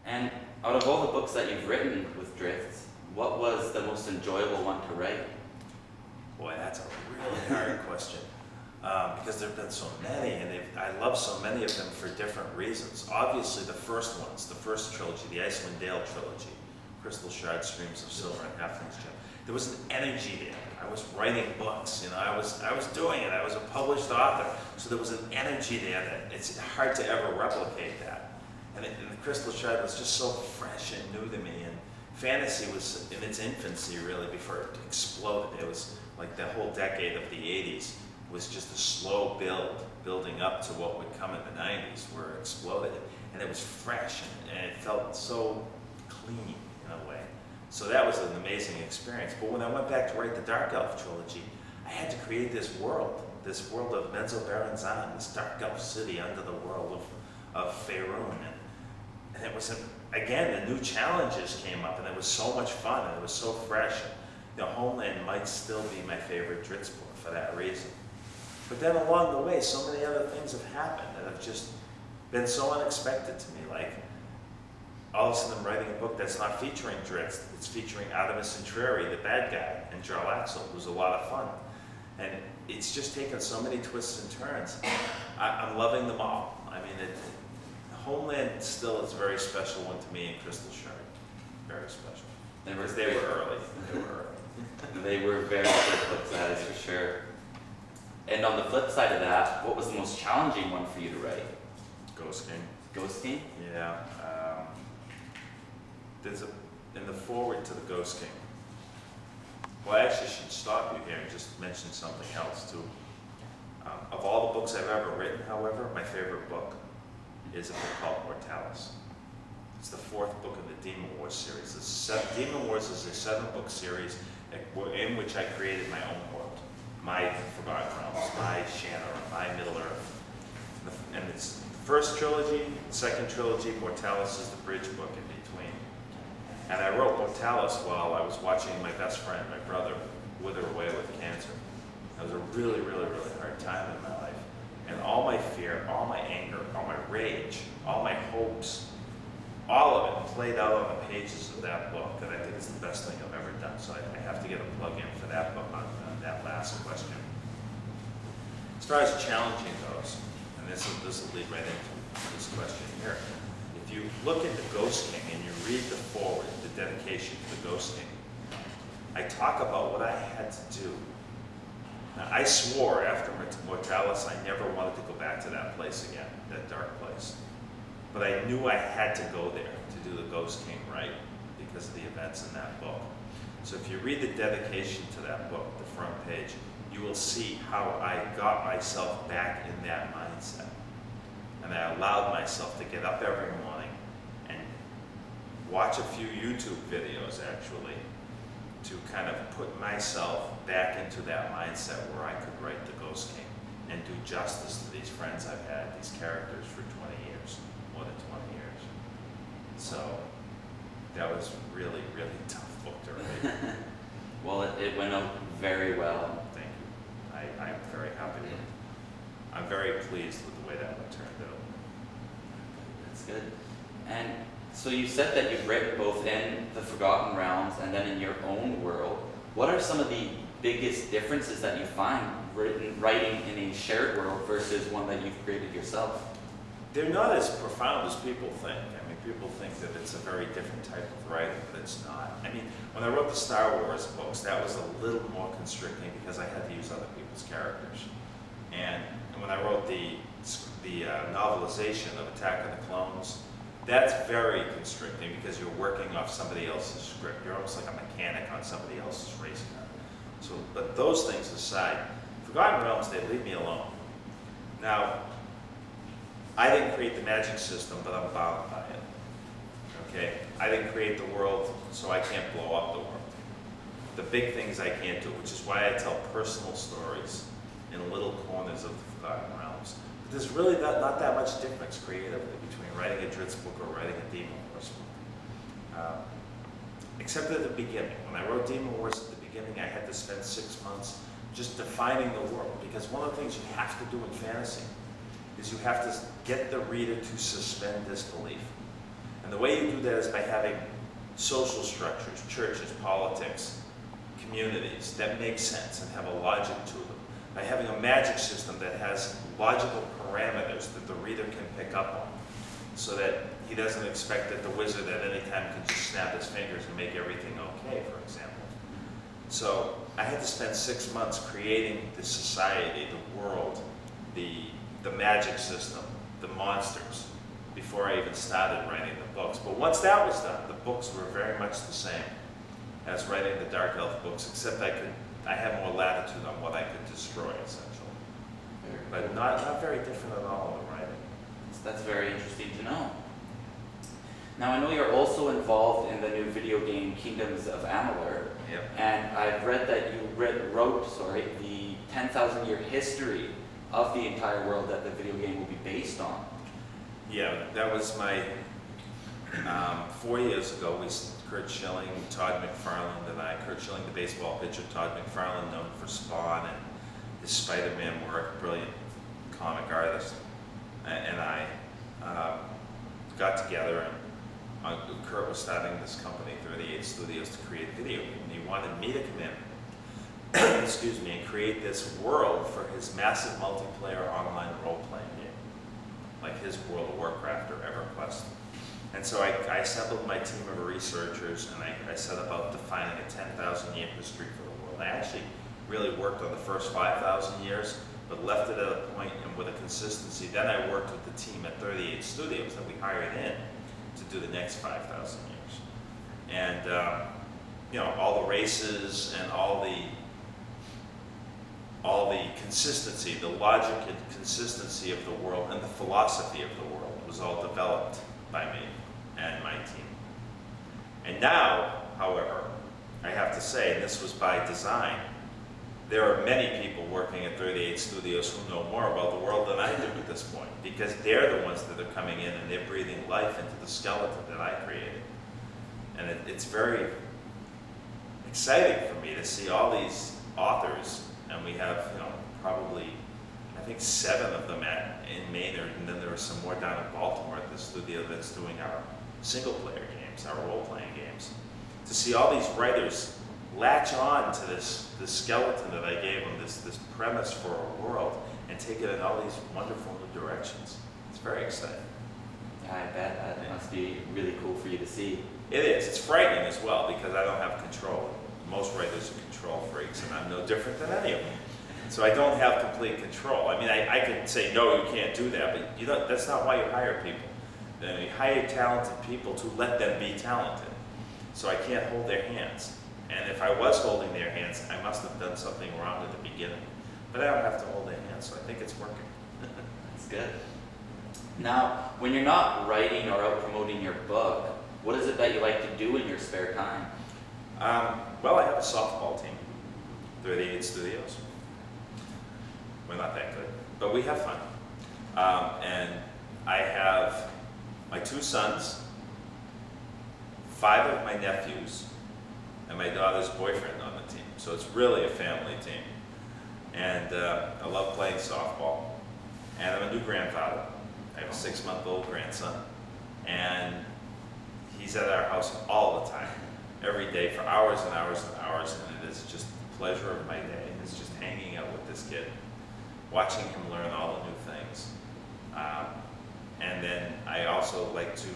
And out of all the books that you've written with Drifts, what was the most enjoyable one to write? Boy, that's a really hard question. Because there have been so many, and I love so many of them for different reasons. Obviously, the first ones, the first trilogy, the Icewind Dale trilogy, Crystal Shard, Streams of Silver, and Halfling's Gem. There was an energy there. I was writing books, I was doing it. I was a published author, so there was an energy there that it's hard to ever replicate that. And the Crystal Shard was just so fresh and new to me, and fantasy was in its infancy really before it exploded. It was like the whole decade of the 80s was just a slow building up to what would come in the 90s where it exploded. And it was fresh and it felt so clean in a way. So that was an amazing experience. But when I went back to write the Dark Elf trilogy, I had to create this world of Menzoberranzan, this Dark Elf city under the world of Faerun. And it was, again, the new challenges came up and it was so much fun and it was so fresh. And, Homeland might still be my favorite Dritz book for that reason. But then along the way, so many other things have happened that have just been so unexpected to me. Like, all of a sudden I'm writing a book that's not featuring Dritz, it's featuring Artemis Entreri, the bad guy, and Jarl Axel, who's a lot of fun. And it's just taken so many twists and turns. I'm loving them all. I mean, Homeland still is a very special one to me, and Crystal Shard, very special. Because they were early. They were very good books, that is for sure. And on the flip side of that, what was the most challenging one for you to write? Ghost King. Ghost King? Yeah. There's in the foreword to the Ghost King. Well, I actually should stop you here and just mention something else too. Of all the books I've ever written, however, my favorite book is a book called Mortalis. It's the fourth book of the Demon Wars series. Demon Wars is a 7-book series in which I created my own world. My Forgotten Realms, my Shannara, my Middle-earth. And it's the first trilogy, the second trilogy, Mortalis is the bridge book in between. And I wrote Mortalis while I was watching my best friend, my brother, wither away with cancer. It was a really, really, really hard time in my life. And all my fear, all my anger, all my rage, all my hopes, all of it played out on the pages of that book, and I think it's the best thing I've ever done. So I have to get a plug in for that book on that last question. As far as challenging goes, and this will lead right into this question here. If you look at the Ghost King and you read the foreword, the dedication to the Ghost King, I talk about what I had to do. Now, I swore after Mortalis I never wanted to go back to that place again, that dark place. But I knew I had to go there to do the Ghost King right because of the events in that book. So if you read the dedication to that book, the front page, you will see how I got myself back in that mindset. And I allowed myself to get up every morning and watch a few YouTube videos actually to kind of put myself back into that mindset where I could write the Ghost King and do justice to these friends I've had, these characters for 20 years. More than 20 years. So that was really, really tough book to write. Well, it went out very well. Thank you. I'm very happy with it. I'm very pleased with the way that one turned out. That's good. And so you said that you've written both in the Forgotten Realms and then in your own world. What are some of the biggest differences that you find writing in a shared world versus one that you've created yourself? They're not as profound as people think. I mean, people think that it's a very different type of writing, but it's not. I mean, when I wrote the Star Wars books, that was a little more constricting because I had to use other people's characters. And when I wrote the novelization of Attack of the Clones, that's very constricting because you're working off somebody else's script. You're almost like a mechanic on somebody else's race car. So, but those things aside, Forgotten Realms, they leave me alone. Now, I didn't create the magic system, but I'm bound by it. Okay? I didn't create the world, so I can't blow up the world. The big things I can't do, which is why I tell personal stories in little corners of the Forgotten Realms. But there's really not that much difference creatively between writing a Dritz book or writing a Demon Wars book. Except at the beginning. When I wrote Demon Wars at the beginning, I had to spend 6 months just defining the world. Because one of the things you have to do in fantasy is you have to get the reader to suspend disbelief. And And the way you do that is by having social structures, churches, politics, communities that make sense and have a logic to them. By having a magic system that has logical parameters that the reader can pick up on, so that he doesn't expect that the wizard at any time can just snap his fingers and make everything okay, for example. So I had to spend 6 months creating the society, the world, the magic system, the monsters, before I even started writing the books. But once that was done, the books were very much the same as writing the Dark Elf books, except I had more latitude on what I could destroy, essentially. But not very different at all in the writing. That's very interesting to know. Now I know you're also involved in the new video game Kingdoms of Amalur. Yep. And I've read that you wrote the 10,000 year history of the entire world that the video game will be based on. Yeah, that was my, 4 years ago, Kurt Schilling, Todd McFarlane, and I, Kurt Schilling, the baseball pitcher, Todd McFarlane, known for Spawn and his Spider-Man work, brilliant comic artist, and I got together, and Kurt was starting this company, 38 Studios, to create a video game, and he wanted me to come in, excuse me, and create this world for his massive multiplayer online role-playing game, like his World of Warcraft or EverQuest. And so I assembled my team of researchers, and I set about defining a 10,000 year history for the world. I actually really worked on the first 5,000 years, but left it at a point and with a consistency. Then I worked with the team at 38 Studios that we hired in to do the next 5,000 years. And you know, all the races and all the consistency, the logic and consistency of the world and the philosophy of the world was all developed by me and my team. And now, however, I have to say, and this was by design, there are many people working at 38 Studios who know more about the world than I do at this point, because they're the ones that are coming in and they're breathing life into the skeleton that I created. And it's very exciting for me to see all these authors, and we have, you know, probably, I think 7 of them in Maine, and then there are some more down in Baltimore at the studio that's doing our single-player games, our role-playing games. To see all these writers latch on to this skeleton that I gave them, this premise for a world, and take it in all these wonderful new directions. It's very exciting. Yeah, I bet that must be really cool for you to see. It is. It's frightening as well, because I don't have control. Most writers are control freaks, and I'm no different than any of them. So I don't have complete control. I mean, I could say, no, you can't do that, but you don't, that's not why you hire people. You hire talented people to let them be talented. So I can't hold their hands. And if I was holding their hands, I must have done something wrong at the beginning. But I don't have to hold their hands, so I think it's working. That's good. Now, when you're not writing or out promoting your book, what is it that you like to do in your spare time? Well, I have a softball team, 38 Studios. We're not that good, but we have fun. And I have my 2 sons, 5 of my nephews, and my daughter's boyfriend on the team. So it's really a family team. And I love playing softball. And I'm a new grandfather. I have a 6-month-old grandson. And he's at our house all the time, every day for hours and hours and hours. And it is just the pleasure of my day. It's just hanging out with this kid, watching him learn all the new things. And then I also like to,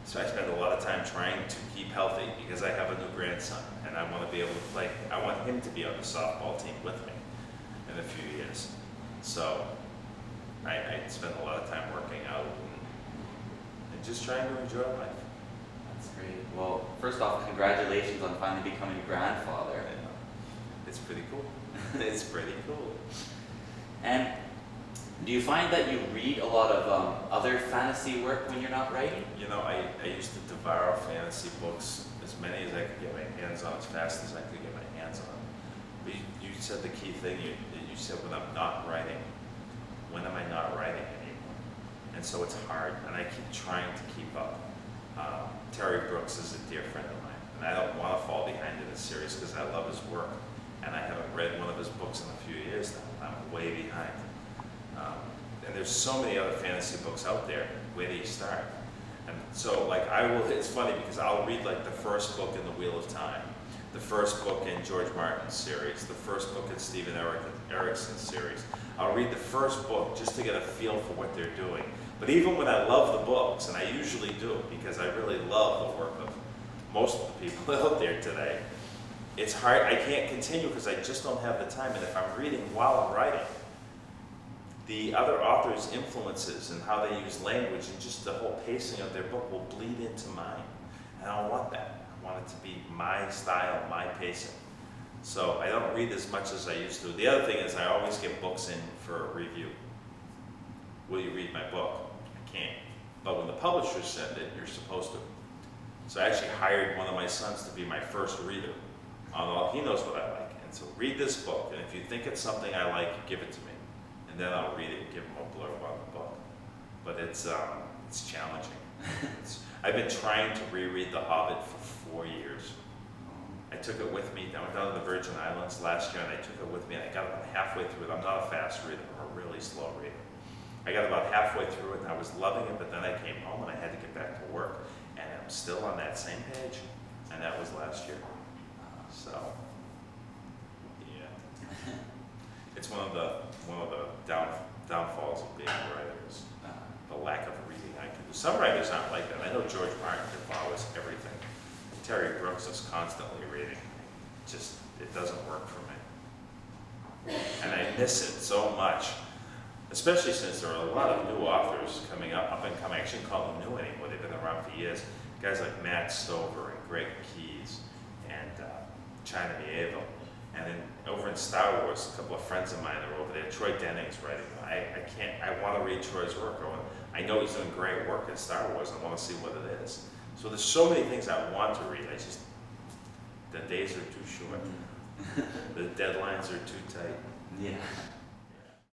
so I spend a lot of time trying to keep healthy because I have a new grandson and I want to be able to play. I want him to be on the softball team with me in a few years. So I spend a lot of time working out and just trying to enjoy life. That's great. Well, first off, congratulations on finally becoming a grandfather. It's pretty cool. It's pretty cool. And do you find that you read a lot of other fantasy work when you're not writing? You know, I used to devour fantasy books, as many as I could get my hands on, as fast as I could get my hands on. But you said the key thing, you said when I'm not writing. When am I not writing anymore? And so it's hard, and I keep trying to keep up. Terry Brooks is a dear friend of mine, and I don't want to fall behind in this series because I love his work. And I haven't read one of his books in a few years now. I'm way behind. And there's so many other fantasy books out there. Where do you start? And so like it's funny because I'll read like the first book in the Wheel of Time, the first book in George Martin's series, the first book in Stephen Erickson's series. I'll read the first book just to get a feel for what they're doing. But even when I love the books, and I usually do because I really love the work of most of the people out there today, it's hard, I can't continue because I just don't have the time. And if I'm reading while I'm writing, the other authors' influences and how they use language and just the whole pacing of their book will bleed into mine. And I don't want that. I want it to be my style, my pacing. So I don't read as much as I used to. The other thing is I always get books in for a review. Will you read my book? I can't. But when the publishers send it, you're supposed to. So I actually hired one of my sons to be my first reader. He knows what I like. And so read this book, and if you think it's something I like, give it to me. And then I'll read it and give him a blurb on the book. But it's challenging. I've been trying to reread The Hobbit for 4 years. I took it with me. I went down to the Virgin Islands last year, and I took it with me, and I got about halfway through it. I'm not a fast reader. I'm a really slow reader. I got about halfway through it, and I was loving it, but then I came home, and I had to get back to work. And I'm still on that same page, and that was last year. So, yeah. It's one of the downfalls of being a writer is the lack of reading I can do. Some writers aren't like that. I know George Martin devours everything. Terry Brooks is constantly reading. It doesn't work for me. And I miss it so much, especially since there are a lot of new authors coming up and coming. I shouldn't call them new anymore. They've been around for years. Guys like Matt Stover and Greg Keyes and China Mieville. And then over in Star Wars, a couple of friends of mine are over there. Troy Denning's writing. I want to read Troy's work. I know he's doing great work in Star Wars. I want to see what it is. So there's so many things I want to read. The days are too short. The deadlines are too tight. Yeah.